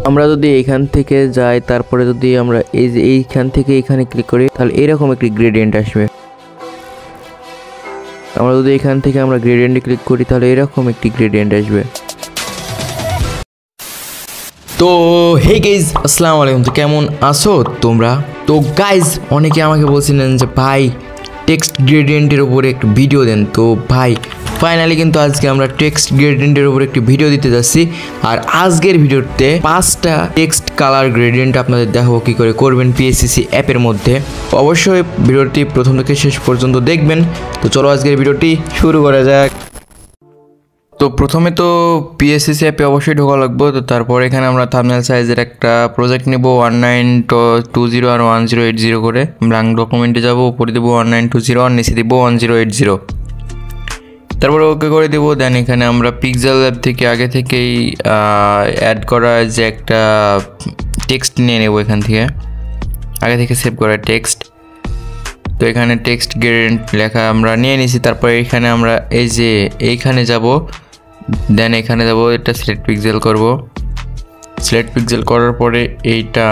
আমরা যদি এইখান থেকে যাই, তারপরে যদি আমরা এই যে এইখান থেকে এইখানে ক্লিক করি, তাহলে এরকম একটি গ্রেডিয়েন্ট আসবে। আমরা যদি এখান থেকে আমরা গ্রেডিয়েন্টে ক্লিক করি, তাহলে এরকম একটি গ্রেডিয়েন্ট আসবে। তো হে গাইজ, আসসালামু আলাইকুম। তো কেমন আছো তোমরা? তো গাইজ, অনেকে আমাকে বলছিলেন যে ভাই টেক্সট গ্রেডিয়েন্টের উপরে একটু ভিডিও দেন। তো ভাই ফাইনালি কিন্তু আজকে আমরা টেক্সট গ্রেডিয়েন্টের উপরে একটি ভিডিও দিতে যাচ্ছি। আর আজকের ভিডিওতে 5টা টেক্সট কালার গ্রেডিয়েন্ট আপনাদের দেখাবো কী করে করবেন পিএসসিসি অ্যাপের মধ্যে। অবশ্যই ভিডিওটি প্রথম থেকে শেষ পর্যন্ত দেখবেন। তো চলো আজকের ভিডিওটি শুরু করা যাক। তো প্রথমে তো পিএসসিসি অ্যাপে অবশ্যই ঢোকা লাগবে। তো তারপর এখানে আমরা থাম্বনেল সাইজের একটা প্রজেক্ট নেব 1920 আর 1080 করে। ব্ল্যাঙ্ক ডকুমেন্টে যাব, উপরে দেবো 1920 আর নিচে দেবো 1080। তারপরে ওকে করে দেবো। দেন এখানে আমরা পিক্সেল ল্যাব থেকে আগে থেকেই অ্যাড করা যে একটা টেক্সট নিয়ে নেব, এখান থেকে আগে থেকে সেভ করা টেক্সট। তো এখানে টেক্সট গ্রেডিয়েন্ট লেখা আমরা নিয়ে নিছি। তারপরে এখানে আমরা এই যে এইখানে যাব, দেন এখানে যাব, এটা সিলেক্ট পিক্সেল করব। সিলেক্ট পিক্সেল করার পরে এইটা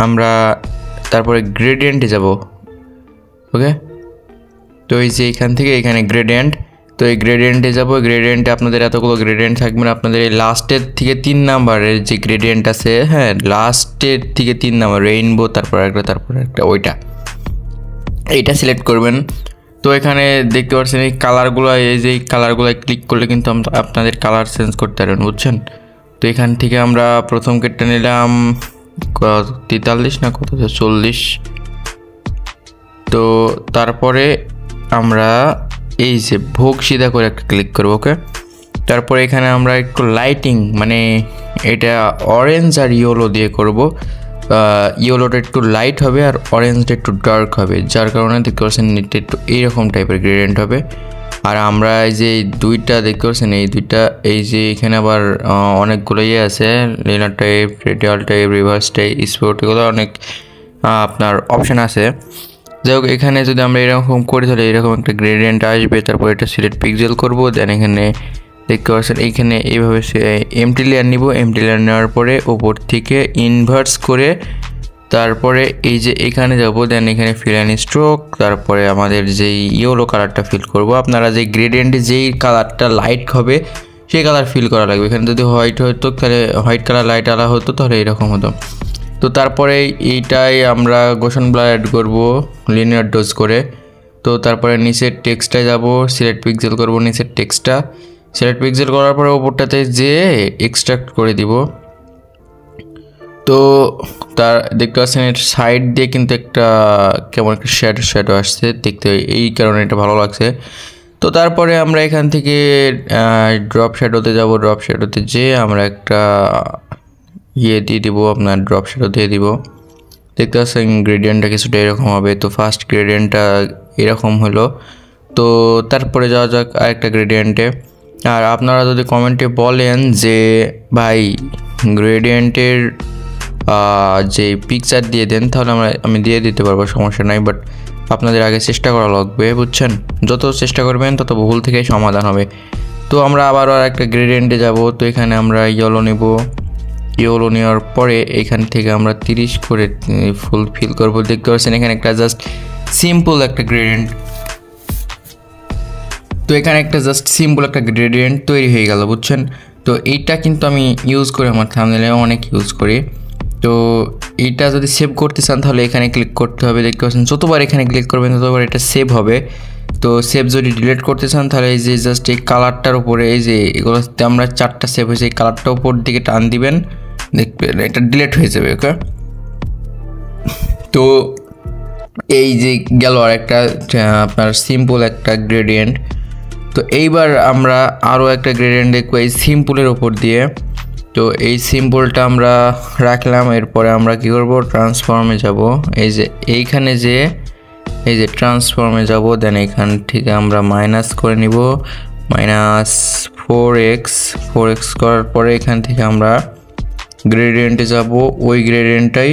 আমরা তারপরে গ্রেডিয়েন্টে যাব। ওকে, তো এই যে এইখান থেকে এখানে গ্রেডিয়েন্ট, তো এই গ্রেডিয়েন্টে যাব। গ্রেডিয়েন্টে আপনাদের এতগুলো গ্রেডিয়েন্ট থাকবে না, আপনাদের এই লাস্টের থেকে 3 নাম্বারের যে গ্রেডিয়েন্ট আছে, হ্যাঁ লাস্টের থেকে 3 নাম্বার রেইনবো, তারপর একটা ওইটা, এইটা সিলেক্ট করবেন। তো এখানে দেখতে পাচ্ছেন এই কালারগুলো, এই যে কালারগুলো ক্লিক করলে কিন্তু আপনাদের কালার চেঞ্জ করতে পারবেন, বুঝছেন। তো এখান থেকে আমরা প্রথম কেটটা নিলাম 43 না কত, 40। তো তারপরে আমরা এই যে ভোগ সিধা করে একটা ক্লিক করবো। ওকে, তারপরে এখানে আমরা একটু লাইটিং, মানে এটা অরেঞ্জ আর ইয়েলো দিয়ে করব। ইয়েলোটা একটু লাইট হবে আর অরেঞ্জটা একটু ডার্ক হবে, যার কারণে দেখতে পাচ্ছেন এটা একটু এইরকম টাইপের গ্রেডিয়েন্ট হবে। আর আমরা এই যে দুইটা দেখতে পাচ্ছেন, এই দুইটা, এই যে এখানে আবার অনেকগুলো ইয়ে আছে, linear type, radial type, reverse type, sport, এগুলো অনেক আপনার অপশান আছে। যাই হোক, এখানে যদি আমরা এরকম করি তাহলে এরকম একটা গ্রেডিয়েন্ট আসবে। তারপর এটা সিলেক্ট পিক্সেল করব। দেন এখানে দেখতে পাচ্ছেন এইখানে এইভাবে এমটি লেয়ার নিব। এমটি লেয়ার নেওয়ার পরে উপর থেকে ইনভার্স করে তারপরে এই যে এখানে যাব। দেন এখানে ফিল অ্যান্ড স্ট্রোক, তারপরে আমাদের যেই ইয়েলো কালারটা ফিল করব। আপনারা যে গ্রেডিয়েন্টে যেই কালারটা লাইট হবে সেই কালার ফিল করা লাগবে। এখানে যদি হোয়াইট হতো তাহলে হোয়াইট কালার লাইট আলা হতো, তাহলে এরকম হতো। তো তারপরে এইটাই আমরা গোশন ব্লার অ্যাড করব লিনিয়ার ডোজ করে। তো তারপরে নিচের টেক্সটটায় যাব, সিলেক্ট পিক্সেল করব নিচের টেক্সটটা। সিলেক্ট পিক্সেল করার পরে ওপরটাতে যে এক্সট্রাক্ট করে দিব। তো তার দেখতে পাচ্ছেন এর সাইড দিয়ে কিন্তু একটা কেমন একটা শ্যাডো আসছে দেখতে, এই কারণে এটা ভালো লাগছে। তো তারপরে আমরা এখান থেকে ড্রপ শ্যাডোতে যাব। ড্রপ শ্যাডোতে যে আমরা একটা ইয়ে দিয়ে দিব, আপনার ড্রপ শ্যাডো দিয়ে দিব। দেখতে পাচ্ছেন গ্রেডিয়েন্টটা কিছুটা এরকম হবে। তো ফার্স্ট গ্রেডিয়েন্টটা এরকম হলো। তো তারপরে যাওয়া যাক আরেকটা গ্রেডিয়েন্টে। আর আপনারা যদি কমেন্টে বলেন যে ভাই গ্রেডিয়েন্টের যে পিকচার দিয়ে দেন, তাহলে আমি দিয়ে দিতে পারবো, সমস্যা নাই। বাট আপনাদের আগে চেষ্টা করা লাগবে, বুঝছেন। যত চেষ্টা করবেন তত ভুল থেকে সমাধান হবে। তো আমরা আবারও আর একটা গ্রেডিয়েন্টে যাব। তো এখানে আমরা ইয়েলো নেব। ইয়েলো নেওয়ার পরে এখান থেকে আমরা 30 করে ফুল ফিল করবো। দেখতে পাচ্ছেন এখানে একটা জাস্ট সিম্পল একটা গ্রেডিয়েন্ট। তো এখানে একটা জাস্ট সিম্পল একটা গ্রেডিয়েন্ট তৈরি হয়ে গেল, বুঝছেন। তো এইটা কিন্তু আমি ইউজ করি, আমার থাম্বনেলে অনেক ইউজ করি। তো এইটা যদি সেভ করতে চান তাহলে এখানে ক্লিক করতে হবে। দেখতে পাচ্ছেন যতবার এখানে ক্লিক করবেন ততবার এটা সেভ হবে। তো সেভ যদি ডিলিট করতে চান তাহলে এই যে জাস্ট এই কালারটার উপরে, এই যে এগুলোতে আমরা 4টা সেভ হয়েছে, এই কালারটা উপর দিকে টান দিবেন, দেখবেন এটা ডিলিট হয়ে যাবে। ওকে, তো এই যে গেল আর একটা আপনার সিম্পল একটা গ্রেডিয়েন্ট। তো এইবার আমরা আরও একটা গ্রেডিয়েন্ট দেখবো এই সিম্পলের ওপর দিয়ে। তো এই সিম্পলটা আমরা রাখলাম। এরপরে আমরা কি করব, ট্রান্সফর্মে যাব। এই যে এইখানে যে এই যে ট্রান্সফর্মে যাব। দেন এখান থেকে আমরা মাইনাস করে নিব, -4x করার পরে এখান থেকে আমরা গ্রেডিয়েন্টে যাব। ওই গ্রেডিয়েন্টটাই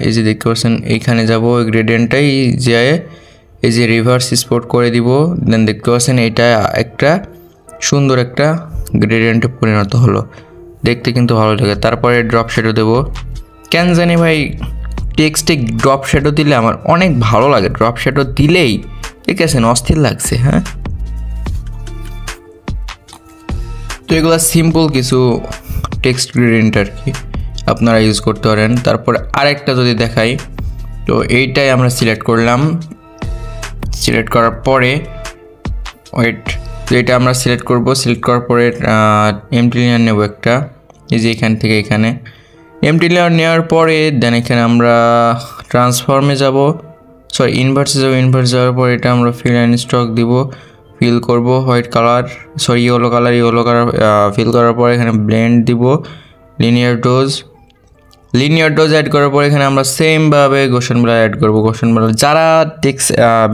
এই যে দেখতে পাচ্ছেন এইখানে যাব, ওই গ্রেডিয়েন্টটাই যায় এই যে রিভার্স স্পোর্ট করে দিব। দেন দেখতে পাচ্ছেন এটা একটা সুন্দর একটা গ্রেডিয়েন্টে পরিণত হলো। দেখতে কিন্তু ভালো লাগে। তারপরে ড্রপ শ্যাডো দেবো, কেন জানি ভাই টেক্সটে ড্রপ শ্যাডো দিলে আমার অনেক ভালো লাগে। ড্রপ শ্যাডো দিলেই ঠিক আছে, অস্থির লাগছে। হ্যাঁ, তো এগুলো সিম্পল কিছু টেক্সট গ্রেডিয়েন্ট আর কি আপনারা ইউজ করতে পারেন। তারপর আরেকটা যদি দেখাই, তো এইটাই আমরা সিলেক্ট করলাম। সিলেক্ট করার পরে তো এটা আমরা সিলেক্ট করব। সিলেক্ট করার পরে এমটি লেয়ার নেব একটা, এই যে এখান থেকে এখানে এমটি লেয়ার নেওয়ার পরে দেন এখানে আমরা ট্রান্সফর্মে যাব, সরি ইনভার্সে যাব। ইনভার্স যাওয়ার পরে এটা আমরা ফিল অ্যান্ড স্ট্রোক দিব, ফিল করব white colour, sorry yellow colour feel করার পরে এখানে ব্লেন্ড দিব, লিনিয়ার ডোজ অ্যাড করার পরে এখানে আমরা সেমভাবে গোশন ব্লার অ্যাড করব। গোশন ব্লার যারা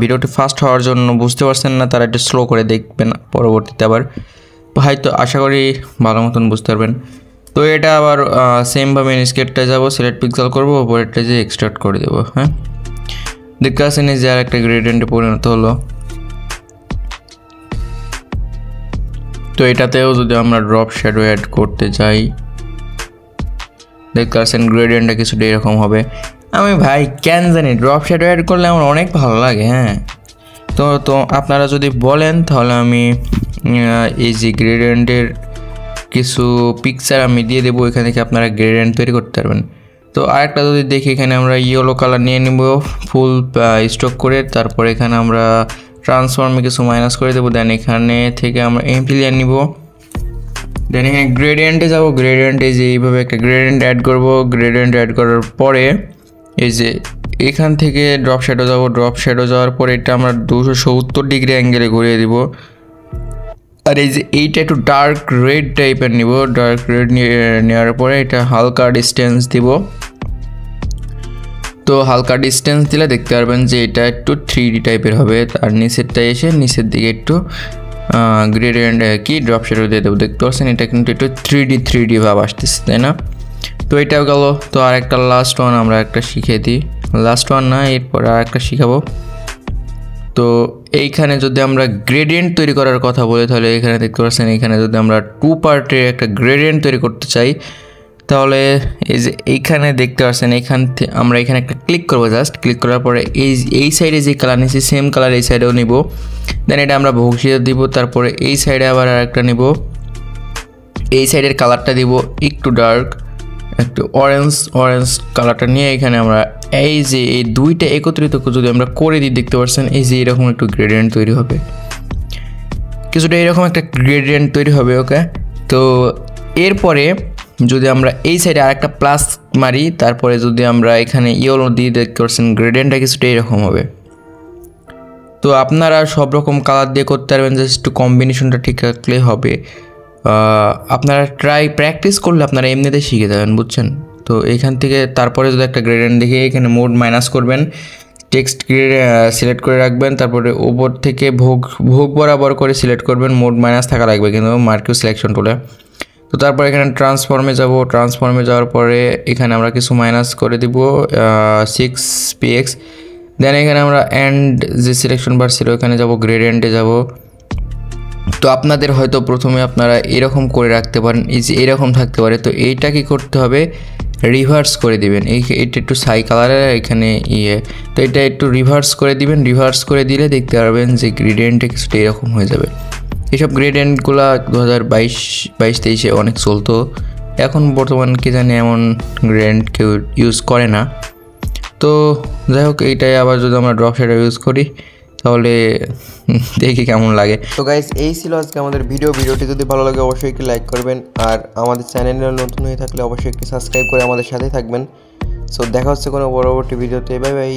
ভিডিওটি ফাস্ট হওয়ার জন্য বুঝতে পারছেন না তারা একটু স্লো করে দেখবেন পরবর্তীতে, আবার হয়তো আশা করি ভালো মতন বুঝতে পারবেন। তো এটা আবার সেমভাবে ইনস্কেটটা যাব, সিলেক্ট পিক্সেল করবো, ওপরেরটা যে এক্সট্রাক্ট করে দেবো। হ্যাঁ, দেখতে আসেন যে আর একটা গ্রেডিয়েন্টে পরিণত হলো। তো এটাতেও যদি আমরা ড্রপ শ্যাডো অ্যাড করতে চাই, দেখতে পাচ্ছেন গ্রেডিয়েন্টটা কিছুটা এরকম হবে। আমি ভাই কেন জানি ড্রপ শ্যাডো অ্যাড করলে আমার অনেক ভালো লাগে। হ্যাঁ, তো আপনারা যদি বলেন তাহলে আমি এই যে গ্রেডিয়েন্টের কিছু পিকচার আমি দিয়ে দেবো, এখান থেকে আপনারা গ্রেডিয়েন্ট তৈরি করতে পারবেন। তো আরেকটা যদি দেখি, এখানে আমরা ইয়েলো কালার নিয়ে নিব ফুল স্ট্রোক করে, তারপরে এখানে আমরা ট্রান্সফর্মে কিছু মাইনাস করে দেবো। দেন এখানে থেকে আমরা এমটি লেয়ার নিব, দেন এখানে গ্রেডিয়েন্টে যাব। গ্রেডিয়েন্টে যে এইভাবে একটা গ্রেডিয়েন্ট অ্যাড করব। গ্রেডিয়েন্ট অ্যাড করার পরে এই যে এখান থেকে ড্রপ শ্যাডো যাব। ড্রপ শ্যাডো যাওয়ার পরে এটা আমরা 270 ডিগ্রি অ্যাঙ্গেলে ঘুরিয়ে দিব। আর এই যে এইটা একটু ডার্ক রেড টাইপের নিব। ডার্ক রেড নেওয়ার পরে এটা হালকা ডিস্টেন্স দিব। তো হালকা ডিস্টেন্স দিলে দেখতে পারবেন যে এটা একটু 3D টাইপের হবে। আর নিচেরটা এসে নিচের দিকে একটু গ্রেডিয়েন্ট কি ড্রপ শ্যাডো দিয়ে দেবো। দেখতে পাচ্ছেন এটা কিন্তু একটু 3D ভাব আসতেছে, তাই না? তো এটাও গেল। তো আর একটা লাস্ট ওয়ান আমরা একটা শিখিয়ে দিই, লাস্ট ওয়ান না, এরপর আর একটা শিখাবো। তো এইখানে যদি আমরা গ্রেডিয়েন্ট তৈরি করার কথা বলি, তাহলে এখানে দেখতে পাচ্ছেন এখানে যদি আমরা 2 পার্টের একটা গ্রেডিয়েন্ট তৈরি করতে চাই, তাহলে এই যে এইখানে দেখতে পাচ্ছেন এখান থেকে আমরা এখানে একটা ক্লিক করবো। জাস্ট ক্লিক করার পরে এই সাইডে যে কালার নিয়েছি সেম কালার এই সাইডেও নিব। দেন এটা আমরা বক্সিয়ে দিব। তারপরে এই সাইডে আবার আর একটা নিব, এই সাইডের কালারটা দিব একটু ডার্ক, একটু অরেঞ্জ কালারটা নিয়ে এখানে আমরা এই যে এই দুইটা একত্রিত যদি আমরা করে দিই, দেখতে পাচ্ছেন এই যে এরকম একটু গ্রেডিয়েন্ট তৈরি হবে, কিছুটা এরকম একটা গ্রেডিয়েন্ট তৈরি হবে। ওকে, তো এরপরে যদি আমরা এই সাইডে আর একটা প্লাস মারি, তারপরে যদি আমরা এখানে ইয়েলো দিয়ে, দেখতে পাচ্ছেন গ্রেডিয়েন্টটা কিছুটা এরকম হবে। তো আপনারা সব রকম কালার দিয়ে করতে পারবেন, জাস্ট একটু কম্বিনেশনটা ঠিক রাখলেই হবে। আপনারা প্র্যাকটিস করলে আপনারা এমনিতে শিখে যাবেন, বুঝছেন? তো এইখান থেকে তারপরে যদি একটা গ্রেডিয়েন্ট দেখে এখানে মোড মাইনাস করবেন, টেক্সট সিলেক্ট করে রাখবেন, তারপরে ওপর থেকে ভোগ বরাবর করে সিলেক্ট করবেন। মোড মাইনাস থাকা লাগবে কিন্তু মার্কিউ সিলেকশন টুলে। তো তারপর এখানে ট্রান্সফর্মে যাব। ট্রান্সফর্মে যাওয়ার পরে এখানে আমরা কিছু মাইনাস করে দিব 6px। দেন এখানে আমরা এন্ড যে সিলেকশন বার ছিল এখানে যাব, গ্রেডিয়েন্টে যাব। তো আপনাদের হয়তো প্রথমে আপনারা এরকম করে রাখতে পারেন, এই যে এরকম থাকতে পারে। তো এইটা কি করতে হবে, রিভার্স করে দিবেন। এটা একটু সাই কালারের এখানে তো এটা একটু রিভার্স করে দিবেন। রিভার্স করে দিলে দেখতে পারবেন যে গ্রেডিয়েন্টটা কিছুটা এরকম হয়ে যাবে। এইসব গ্রেডিয়েন্টগুলো 2022-23 অনেক চলতো, এখন বর্তমান কি জানি এমন গ্রেডিয়েন্ট কেউ ইউজ করে না। তো যাই হোক, এইটাই আবার যদি আমরা ড্রপ শ্যাডো ইউজ করি তাহলে দেখি কেমন লাগে। তো গাইস, এই ছিল আজকে আমাদের ভিডিওটি যদি ভালো লাগে অবশ্যই একটি লাইক করবেন, আর আমাদের চ্যানেলে নতুন হয়ে থাকলে অবশ্যই একটি সাবস্ক্রাইব করে আমাদের সাথেই থাকবেন। সো দেখা হচ্ছে কোনো পরবর্তী ভিডিওতে। Bye bye.